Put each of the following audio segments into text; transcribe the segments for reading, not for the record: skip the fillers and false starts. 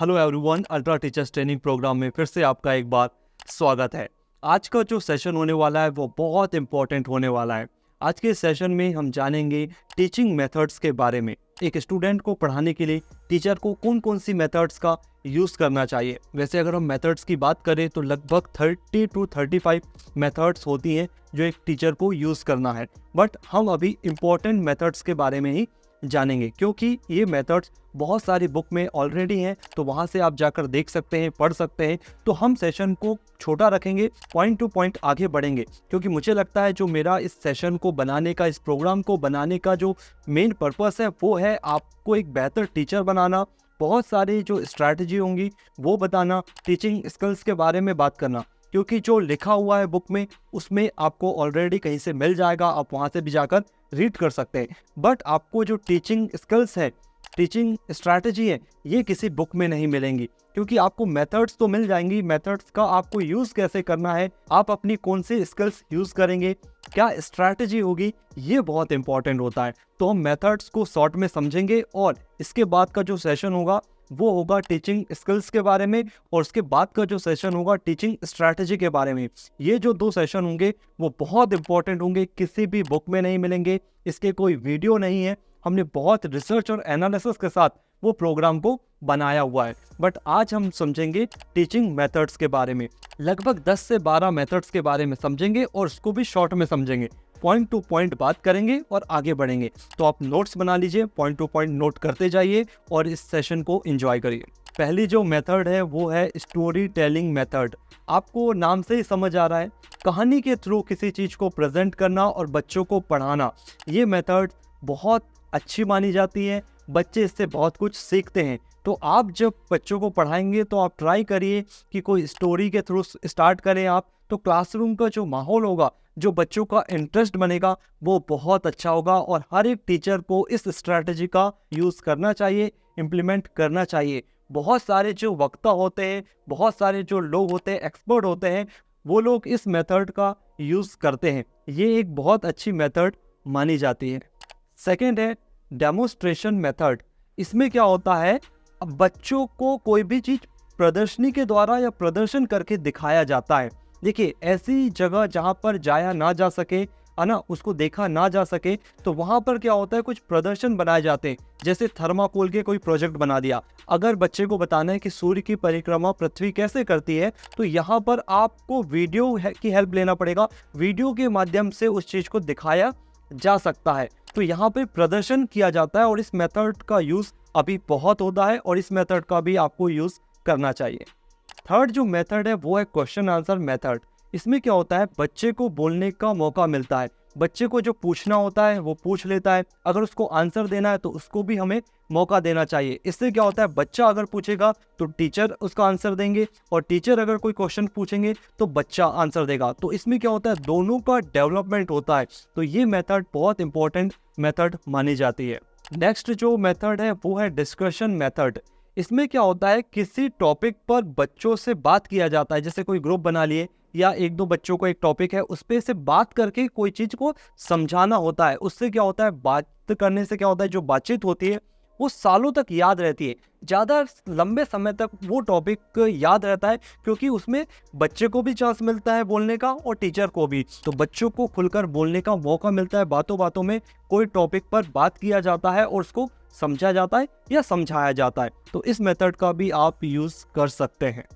Hello everyone, Ultra teachers training programme में फिर से आपका एक बार स्वागत है। आज का जो सेशन होने वाला है वो बहुत इंपॉर्टेंट होने वाला है। आज के सेशन में हम जानेंगे टीचिंग मेथड्स के बारे में। एक स्टूडेंट को पढ़ाने के लिए टीचर को कौन कौन सी मेथड्स का यूज़ करना चाहिए। वैसे अगर हम मेथड्स की बात करें तो लगभग 30 to 35 मेथड्स होती हैं जो एक टीचर को यूज़ करना है, बट हम अभी इम्पोर्टेंट मेथड्स के बारे में ही जानेंगे क्योंकि ये मेथड्स बहुत सारी बुक में ऑलरेडी हैं, तो वहाँ से आप जाकर देख सकते हैं, पढ़ सकते हैं। तो हम सेशन को छोटा रखेंगे, पॉइंट टू पॉइंट आगे बढ़ेंगे, क्योंकि मुझे लगता है जो मेरा इस सेशन को बनाने का, इस प्रोग्राम को बनाने का जो मेन पर्पस है वो है आपको एक बेहतर टीचर बनाना, बहुत सारी जो स्ट्रैटेजी होंगी वो बताना, टीचिंग स्किल्स के बारे में बात करना, क्योंकि जो लिखा हुआ है बुक में उसमें आपको ऑलरेडी कहीं से मिल जाएगा, आप वहाँ से भी जाकर रीड कर सकते हैं। बट आपको जो टीचिंग स्किल्स है, टीचिंग स्ट्रैटेजी है, ये किसी बुक में नहीं मिलेंगी, क्योंकि आपको मेथड्स तो मिल जाएंगी, मेथड्स का आपको यूज़ कैसे करना है, आप अपनी कौन सी स्किल्स यूज़ करेंगे, क्या स्ट्रैटेजी होगी, ये बहुत इंपॉर्टेंट होता है। तो हम मेथड्स को शॉर्ट में समझेंगे और इसके बाद का जो सेशन होगा वो होगा टीचिंग स्किल्स के बारे में, और उसके बाद का जो सेशन होगा टीचिंग स्ट्रैटेजी के बारे में। ये जो दो सेशन होंगे वो बहुत इंपॉर्टेंट होंगे, किसी भी बुक में नहीं मिलेंगे, इसके कोई वीडियो नहीं है, हमने बहुत रिसर्च और एनालिसिस के साथ वो प्रोग्राम को बनाया हुआ है। बट आज हम समझेंगे टीचिंग मेथड्स के बारे में, लगभग 10 से 12 मेथड्स के बारे में समझेंगे और उसको भी शॉर्ट में समझेंगे, पॉइंट टू पॉइंट बात करेंगे और आगे बढ़ेंगे। तो आप नोट्स बना लीजिए, पॉइंट टू पॉइंट नोट करते जाइए और इस सेशन को एंजॉय करिए। पहली जो मेथड है वो है स्टोरी टेलिंग मेथड। आपको नाम से ही समझ आ रहा है, कहानी के थ्रू किसी चीज़ को प्रेजेंट करना और बच्चों को पढ़ाना। ये मेथड बहुत अच्छी मानी जाती है, बच्चे इससे बहुत कुछ सीखते हैं। तो आप जब बच्चों को पढ़ाएंगे तो आप ट्राई करिए कि कोई स्टोरी के थ्रू स्टार्ट करें आप, तो क्लासरूम का जो माहौल होगा, जो बच्चों का इंटरेस्ट बनेगा वो बहुत अच्छा होगा। और हर एक टीचर को इस स्ट्रैटेजी का यूज़ करना चाहिए, इम्प्लीमेंट करना चाहिए। बहुत सारे जो वक्ता होते हैं, बहुत सारे जो लोग होते हैं, एक्सपर्ट होते हैं, वो लोग इस मेथड का यूज़ करते हैं। ये एक बहुत अच्छी मेथड मानी जाती है। सेकेंड है डेमोस्ट्रेशन मेथड। इसमें क्या होता है, अब बच्चों को कोई भी चीज़ प्रदर्शनी के द्वारा या प्रदर्शन करके दिखाया जाता है। देखिए, ऐसी जगह जहाँ पर जाया ना जा सके, है ना, उसको देखा ना जा सके, तो वहाँ पर क्या होता है, कुछ प्रदर्शन बनाए जाते हैं। जैसे थर्माकोल के कोई प्रोजेक्ट बना दिया। अगर बच्चे को बताना है कि सूर्य की परिक्रमा पृथ्वी कैसे करती है, तो यहाँ पर आपको वीडियो की हेल्प लेना पड़ेगा। वीडियो के माध्यम से उस चीज़ को दिखाया जा सकता है। तो यहाँ पे प्रदर्शन किया जाता है और इस मेथड का यूज़ अभी बहुत होता है और इस मेथड का भी आपको यूज़ करना चाहिए। थर्ड जो मेथड है वो है क्वेश्चन आंसर मेथड। इसमें क्या होता है, बच्चे को बोलने का मौका मिलता है, बच्चे को जो पूछना होता है वो पूछ लेता है, अगर उसको आंसर देना है तो उसको भी हमें मौका देना चाहिए। इससे क्या होता है, बच्चा अगर पूछेगा तो टीचर उसका आंसर देंगे, और टीचर अगर कोई क्वेश्चन पूछेंगे तो बच्चा आंसर देगा। तो इसमें क्या होता है, दोनों का डेवलपमेंट होता है। तो ये मेथड बहुत इंपॉर्टेंट मेथड मानी जाती है। नेक्स्ट जो मेथड है वो है डिस्कशन मेथड। इसमें क्या होता है, किसी टॉपिक पर बच्चों से बात किया जाता है। जैसे कोई ग्रुप बना लिए या एक दो बच्चों को एक टॉपिक है, उस पे से बात करके कोई चीज़ को समझाना होता है। उससे क्या होता है, बात करने से क्या होता है, जो बातचीत होती है वो सालों तक याद रहती है, ज़्यादा लंबे समय तक वो टॉपिक याद रहता है, क्योंकि उसमें बच्चे को भी चांस मिलता है बोलने का और टीचर को भी। तो बच्चों को खुलकर बोलने का मौका मिलता है, बातों बातों में कोई टॉपिक पर बात किया जाता है और उसको समझा जाता है या समझाया जाता है। तो इस मेथड का भी आप यूज़ कर सकते हैं।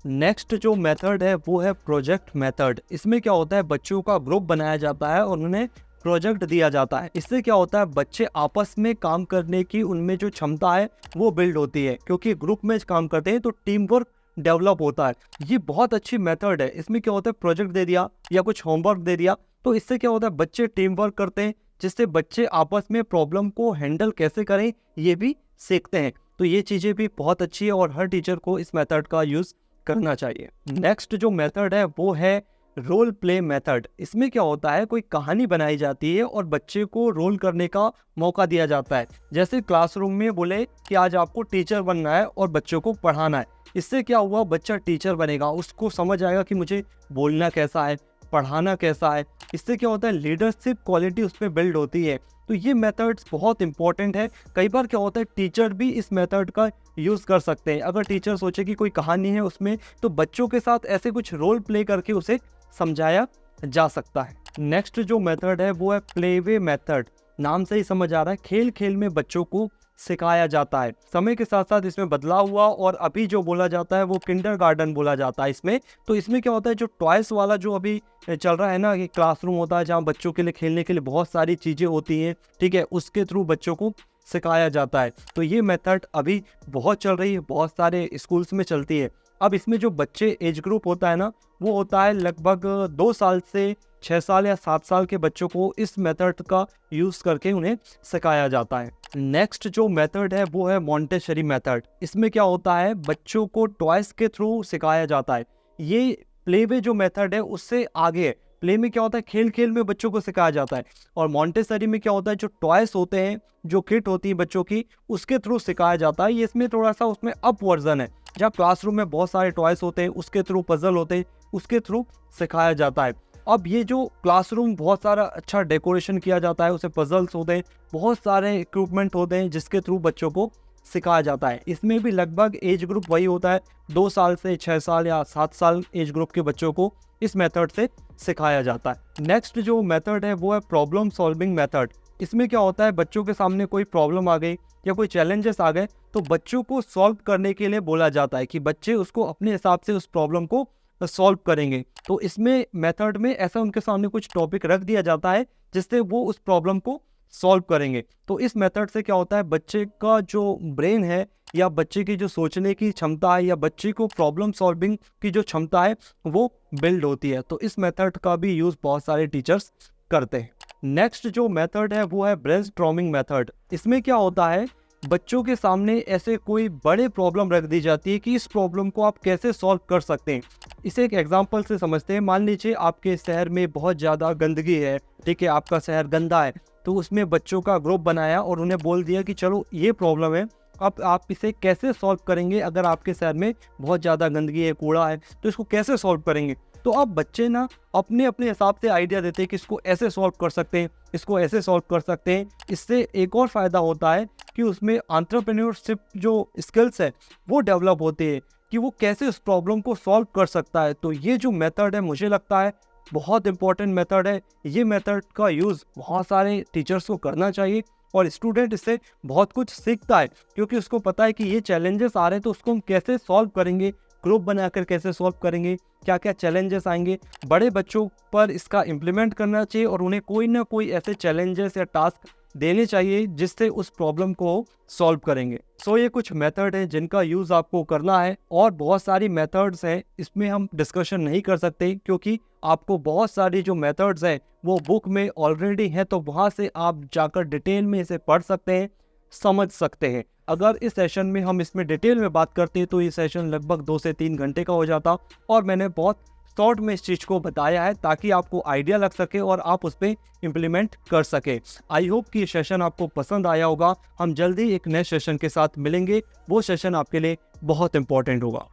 नेक्स्ट जो मेथड है वो है प्रोजेक्ट मेथड। इसमें क्या होता है, बच्चों का ग्रुप बनाया जाता है और उन्हें प्रोजेक्ट दिया जाता है। इससे क्या होता है, बच्चे आपस में काम करने की उनमें जो क्षमता है वो बिल्ड होती है, क्योंकि ग्रुप में काम करते हैं तो टीम वर्क डेवलप होता है। ये बहुत अच्छी मेथड है। इसमें क्या होता है, प्रोजेक्ट दे दिया या कुछ होमवर्क दे दिया, तो इससे क्या होता है, बच्चे टीम वर्क करते हैं, जिससे बच्चे आपस में प्रॉब्लम को हैंडल कैसे करें ये भी सीखते हैं। तो ये चीज़ें भी बहुत अच्छी है और हर टीचर को इस मेथड का यूज़ करना चाहिए। नेक्स्ट जो मेथड है वो है रोल प्ले मेथड। इसमें क्या होता है, कोई कहानी बनाई जाती है और बच्चे को रोल करने का मौका दिया जाता है। जैसे क्लासरूम में बोले कि आज आपको टीचर बनना है और बच्चों को पढ़ाना है। इससे क्या हुआ, बच्चा टीचर बनेगा, उसको समझ आएगा कि मुझे बोलना कैसा है, पढ़ाना कैसा है, इससे क्या होता है लीडरशिप क्वालिटी उस पर बिल्ड होती है। तो ये मेथड्स बहुत इंपॉर्टेंट है। कई बार क्या होता है टीचर भी इस मेथड का यूज़ कर सकते हैं। अगर टीचर सोचे कि कोई कहानी है उसमें, तो बच्चों के साथ ऐसे कुछ रोल प्ले करके उसे समझाया जा सकता है। नेक्स्ट जो मेथड है वो है प्लेवे मेथड। नाम से ही समझ आ रहा है, खेल खेल में बच्चों को सिखाया जाता है। समय के साथ साथ इसमें बदलाव हुआ और अभी जो बोला जाता है वो किंडरगार्टन बोला जाता है इसमें। तो इसमें क्या होता है, जो टॉयस वाला जो अभी चल रहा है ना, कि क्लासरूम होता है जहाँ बच्चों के लिए खेलने के लिए बहुत सारी चीज़ें होती हैं, ठीक है, उसके थ्रू बच्चों को सिखाया जाता है। तो ये मेथड अभी बहुत चल रही है, बहुत सारे स्कूल्स में चलती है। अब इसमें जो बच्चे एज ग्रुप होता है ना, वो होता है लगभग 2 साल से 6 साल या 7 साल के बच्चों को इस मेथड का यूज़ करके उन्हें सिखाया जाता है। नेक्स्ट जो मेथड है वो है मॉन्टेसरी मेथड। इसमें क्या होता है, बच्चों को टॉयस के थ्रू सिखाया जाता है। ये प्ले वे जो मेथड है उससे आगे है। प्ले में क्या होता है, खेल खेल में बच्चों को सिखाया जाता है, और मॉन्टेसरी में क्या होता है, जो टॉयस होते हैं, जो किट होती है बच्चों की, उसके थ्रू सिखाया जाता है। ये इसमें थोड़ा सा उसमें अप वर्जन है, जहाँ क्लासरूम में बहुत सारे टॉयस होते हैं, उसके थ्रू पजल होते हैं, उसके थ्रू सिखाया जाता है। अब ये जो क्लासरूम बहुत सारा अच्छा डेकोरेशन किया जाता है, उसे पजल्स होते हैं, बहुत सारे इक्विपमेंट होते हैं जिसके थ्रू बच्चों को सिखाया जाता है। इसमें भी लगभग एज ग्रुप वही होता है, 2 साल से 6 साल या 7 साल एज ग्रुप के बच्चों को इस मेथड से सिखाया जाता है। नेक्स्ट जो मेथड है वो है प्रॉब्लम सॉल्विंग मेथड। इसमें क्या होता है, बच्चों के सामने कोई प्रॉब्लम आ गई या कोई चैलेंजेस आ गए, तो बच्चों को सॉल्व करने के लिए बोला जाता है कि बच्चे उसको अपने हिसाब से उस प्रॉब्लम को सॉल्व करेंगे। तो इसमें मेथड में ऐसा उनके सामने कुछ टॉपिक रख दिया जाता है जिससे वो उस प्रॉब्लम को सॉल्व करेंगे। तो इस मेथड से क्या होता है, बच्चे का जो ब्रेन है या बच्चे की जो सोचने की क्षमता है या बच्चे को प्रॉब्लम सॉल्विंग की जो क्षमता है वो बिल्ड होती है। तो इस मेथड का भी यूज़ बहुत सारे टीचर्स करते हैं। नेक्स्ट जो मेथड है वो है ब्रेनस्टॉर्मिंग मेथड। इसमें क्या होता है, बच्चों के सामने ऐसे कोई बड़े प्रॉब्लम रख दी जाती है कि इस प्रॉब्लम को आप कैसे सॉल्व कर सकते हैं। इसे एक एग्जांपल से समझते हैं। मान लीजिए आपके शहर में बहुत ज़्यादा गंदगी है, ठीक है, आपका शहर गंदा है, तो उसमें बच्चों का ग्रुप बनाया और उन्हें बोल दिया कि चलो ये प्रॉब्लम है, अब आप इसे कैसे सॉल्व करेंगे। अगर आपके शहर में बहुत ज़्यादा गंदगी है, कूड़ा है, तो इसको कैसे सॉल्व करेंगे। तो अब बच्चे ना अपने अपने हिसाब से आइडिया देते हैं कि इसको ऐसे सॉल्व कर सकते हैं, इसको ऐसे सॉल्व कर सकते हैं। इससे एक और फ़ायदा होता है कि उसमें एंटरप्रेन्योरशिप जो स्किल्स है वो डेवलप होती है कि वो कैसे उस प्रॉब्लम को सॉल्व कर सकता है। तो ये जो मेथड है मुझे लगता है बहुत इंपॉर्टेंट मेथड है। ये मेथड का यूज़ बहुत सारे टीचर्स को करना चाहिए और स्टूडेंट इससे बहुत कुछ सीखता है, क्योंकि उसको पता है कि ये चैलेंजेस आ रहे हैं तो उसको हम कैसे सॉल्व करेंगे, ग्रुप बनाकर कैसे सॉल्व करेंगे, क्या क्या चैलेंजेस आएंगे। बड़े बच्चों पर इसका इम्प्लीमेंट करना चाहिए और उन्हें कोई ना कोई ऐसे चैलेंजेस या टास्क देने चाहिए जिससे उस प्रॉब्लम को सॉल्व करेंगे। सो ये कुछ मेथड हैं जिनका यूज़ आपको करना है, और बहुत सारी मेथड्स हैं, इसमें हम डिस्कशन नहीं कर सकते क्योंकि आपको बहुत सारी जो मेथड्स हैं वो बुक में ऑलरेडी हैं, तो वहाँ से आप जाकर डिटेल में इसे पढ़ सकते हैं, समझ सकते हैं। अगर इस सेशन में हम इसमें डिटेल में बात करते तो ये सेशन लगभग 2 से 3 घंटे का हो जाता, और मैंने बहुत शॉर्ट में इस चीज़ को बताया है ताकि आपको आइडिया लग सके और आप उस पर इम्प्लीमेंट कर सके। आई होप कि ये सेशन आपको पसंद आया होगा। हम जल्दी एक नए सेशन के साथ मिलेंगे, वो सेशन आपके लिए बहुत इंपॉर्टेंट होगा।